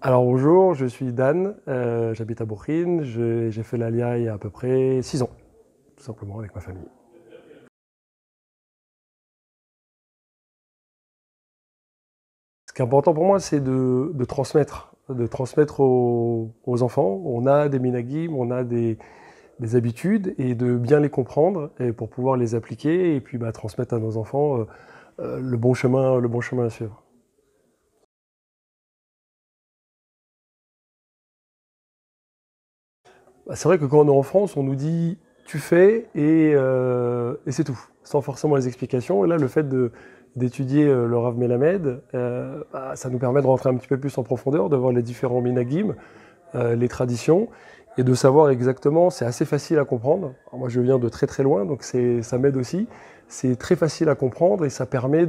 Alors bonjour, je suis Dan, j'habite à Bourg-en-Bresse, j'ai fait l'ALIA il y a à peu près 6 ans, tout simplement avec ma famille. Ce qui est important pour moi, c'est de transmettre aux enfants. On a des minagim, on a des habitudes et de bien les comprendre et pour pouvoir les appliquer et puis transmettre à nos enfants le bon chemin à suivre. C'est vrai que quand on est en France, on nous dit tu fais et c'est tout, sans forcément les explications. Et là, le fait d'étudier le Rav Melamed, ça nous permet de rentrer un petit peu plus en profondeur, de voir les différents minagim, les traditions, et de savoir exactement, c'est assez facile à comprendre. Alors moi, je viens de très très loin, donc ça m'aide aussi. C'est très facile à comprendre et ça permet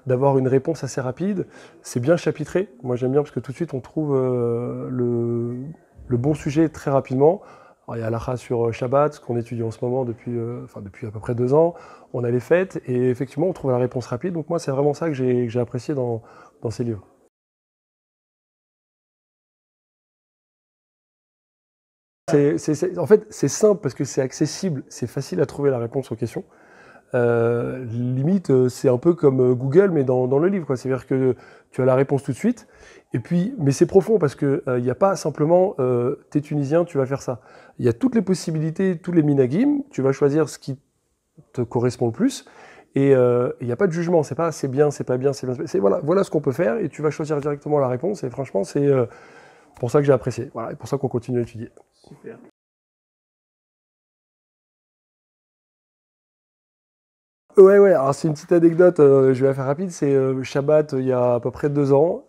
d'avoir une réponse assez rapide. C'est bien chapitré. Moi, j'aime bien parce que tout de suite, on trouve le bon sujet très rapidement. Alors, il y a l'Acha sur Shabbat, ce qu'on étudie en ce moment depuis à peu près 2 ans. On a les fêtes et effectivement, on trouve la réponse rapide. Donc moi, c'est vraiment ça que j'ai apprécié dans ces livres. En fait, c'est simple parce que c'est accessible, c'est facile à trouver la réponse aux questions. Limite, c'est un peu comme Google, mais dans le livre, quoi. C'est-à-dire que tu as la réponse tout de suite. Et puis, mais c'est profond parce que il n'y a pas simplement t'es tunisien, tu vas faire ça. Il y a toutes les possibilités, tous les minagim. Tu vas choisir ce qui te correspond le plus. Et il n'y a pas de jugement. C'est pas c'est bien, c'est pas bien, c'est bien. C'est voilà ce qu'on peut faire. Et tu vas choisir directement la réponse. Et franchement, c'est pour ça que j'ai apprécié. Voilà, et pour ça qu'on continue à étudier. Super. Ouais. Alors c'est une petite anecdote, je vais la faire rapide. C'est Shabbat, il y a à peu près 2 ans.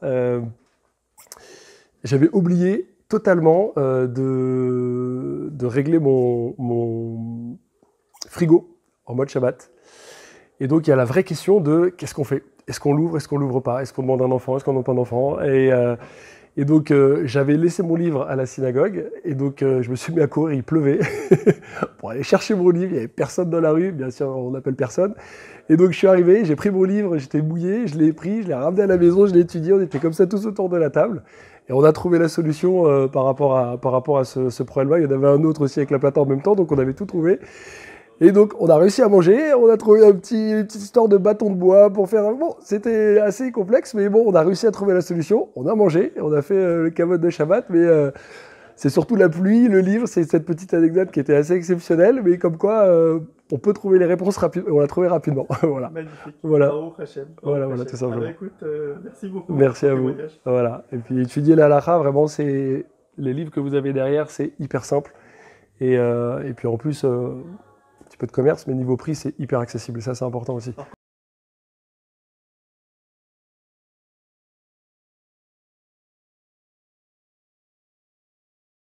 J'avais oublié totalement de régler mon frigo en mode Shabbat. Et donc il y a la vraie question de qu'est-ce qu'on fait? Est-ce qu'on l'ouvre? Est-ce qu'on l'ouvre pas? Est-ce qu'on demande un enfant? Est-ce qu'on demande pas un enfant? Et donc, j'avais laissé mon livre à la synagogue, et donc je me suis mis à courir, il pleuvait, pour aller chercher mon livre, il n'y avait personne dans la rue, bien sûr, on n'appelle personne. Et donc, je suis arrivé, j'ai pris mon livre, j'étais mouillé, je l'ai pris, je l'ai ramené à la maison, je l'ai étudié, on était comme ça tous autour de la table, et on a trouvé la solution par rapport à ce problème-là. Il y en avait un autre aussi avec la plate en même temps, donc on avait tout trouvé. Et donc, on a réussi à manger, on a trouvé une petite histoire de bâton de bois pour faire... Bon, c'était assez complexe, mais bon, on a réussi à trouver la solution. On a mangé, on a fait le kavod de Shabbat, mais c'est surtout la pluie, le livre, c'est cette petite anecdote qui était assez exceptionnelle, mais comme quoi, on peut trouver les réponses rapidement, on l'a trouvé rapidement. Voilà. Magnifique. Voilà. Baruch Hashem. Voilà, Baruch tout Hashem. simplement. Ah bah écoute, merci beaucoup. Merci à pour ton vous. témoignage. Voilà. Et puis, étudier la halakha, vraiment, c'est... Les livres que vous avez derrière, c'est hyper simple. Et puis en plus... un petit peu de commerce, mais niveau prix, c'est hyper accessible. Ça, c'est important aussi.